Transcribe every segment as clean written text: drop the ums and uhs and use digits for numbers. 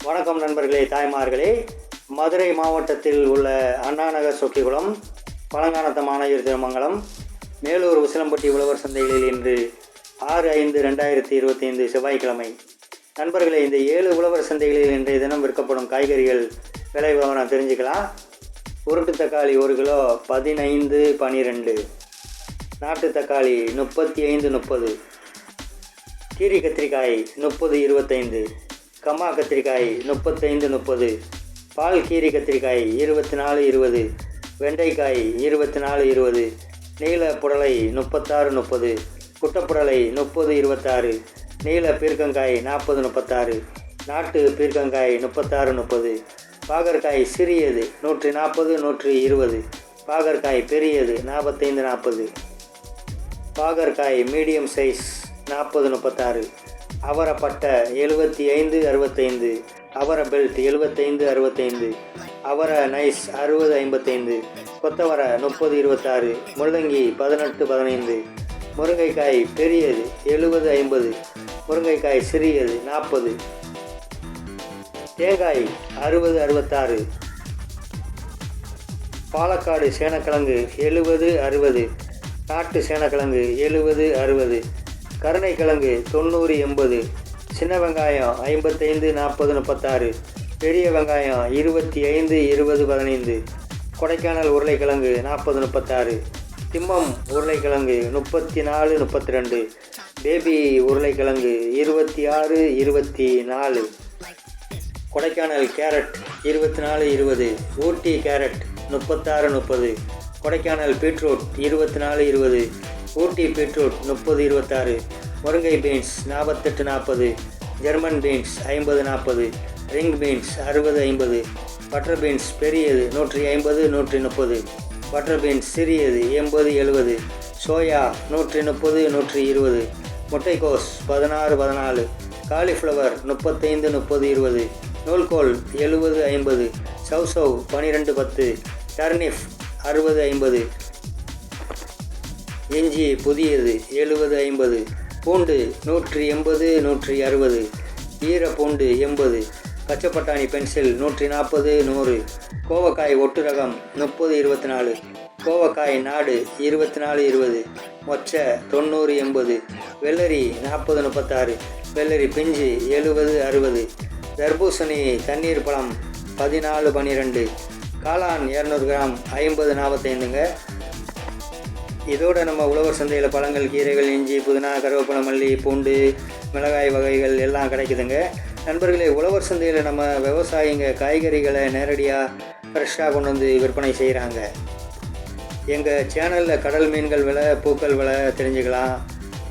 வணக்கம் நண்பர்களே, தாய்மார்களே. மதுரை மாவட்டத்தில் உள்ள அண்ணாநகர் சொக்கிகுளம், பழங்கானத்த மாநகர் திருமங்கலம், மேலூர் உசிலம்பட்டி உழவர் சந்தைகளில் இன்று 6/5/2025 செவ்வாய்க்கிழமை. நண்பர்களே, இந்த 7 உழவர் சந்தைகளில் இன்றைய தினம் விற்கப்படும் காய்கறிகள் விலை விவரம் தெரிஞ்சுக்கலாம். உருட்டு தக்காளி 1 கிலோ 15-12, நாட்டு தக்காளி 35-30, கீரி கத்திரிக்காய் 30-25, கம்மா கத்திரிக்காய் 35-30, பால் கீரி கத்திரிக்காய் 24-20, வெண்டைக்காய் 24-20, நீல புடலை 36-30, குட்டப்புடலை 30-26, நீல பீர்க்கங்காய் 40-36, நாட்டு பீர்க்கங்காய் 36-30, பாகற்காய் சிறியது 140-120, பாகற்காய் பெரியது 45-40, பாகற்காய் மீடியம் சைஸ் 40-36, அவரை பட்டை 75-65, அவரை பெல்ட் 75-65, அவரை நைஸ் 60-55, கொத்தவரை 30-26, முள்ளங்கி 18-15, முருங்கைக்காய் பெரியது 70-50, முருங்கைக்காய் சிறியது 40, தேங்காய் 60-66, பாலக்காடு சேனக்கிழங்கு 70-60, நாட்டு சேனக்கிழங்கு 70-60, கருணைக்கிழங்கு 90-80, சின்ன வெங்காயம் 55-40-36, பெரிய வெங்காயம் 25-20-15, கொடைக்கானல் உருளைக்கிழங்கு 40-36, திம்மம் உருளைக்கிழங்கு 34-32, பேபி உருளைக்கிழங்கு 26-24, கொடைக்கானல் கேரட் 24-20, ஊட்டி கேரட் 36-30, கொடைக்கானல் பீட்ரூட் 24-20, ஊட்டி பீட்ரூட் 30-26, முருங்கை beans 48-40, German beans 50-40, ring beans 60-50, butter beans பெரியது 150-130, பட்டர் பீன்ஸ் சிறியது 80-70, சோயா 130-120, முட்டைக்கோஸ் 16-14, காலிஃப்ளவர் 35-30-20, நூல்கோல் 70-50, சவ்சவ் 12-10, டர்னிப் 60-50, இஞ்சி புதியது 70-50, பூண்டு 180-160, ஈர பூண்டு 80, பச்சைப்பட்டாணி பென்சில் 140-100, கோவக்காய் ஒட்டு ரகம் 30-24, கோவக்காய் நாடு 24-20, மொச்சை 90-80, வெள்ளரி 40-36, வெள்ளரி பிஞ்சு 70-60, தர்பூசணி தண்ணீர் பழம் 14-12, காளான் 200 கிராம் 50-45. இதோடு நம்ம உழவர் சந்தையில் பழங்கள், கீரைகள், இஞ்சி, புதினா, கருவேப்பிலை, மல்லி, பூண்டு, மிளகாய் வகைகள் எல்லாம் கிடைக்குதுங்க. நண்பர்களே, உழவர் சந்தையில் நம்ம விவசாயிங்க காய்கறிகளை நேரடியாக ஃப்ரெஷ்ஷாக கொண்டு வந்து விற்பனை செய்கிறாங்க. எங்கள் சேனலில் கடல் மீன்கள் விலை, பூக்கள் விலை தெரிஞ்சுக்கலாம்.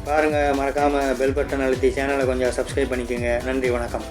பாருங்கள், மறக்காமல் பெல் பட்டன் அழுத்தி சேனலை கொஞ்சம் சப்ஸ்கிரைப் பண்ணிக்கோங்க. நன்றி, வணக்கம்.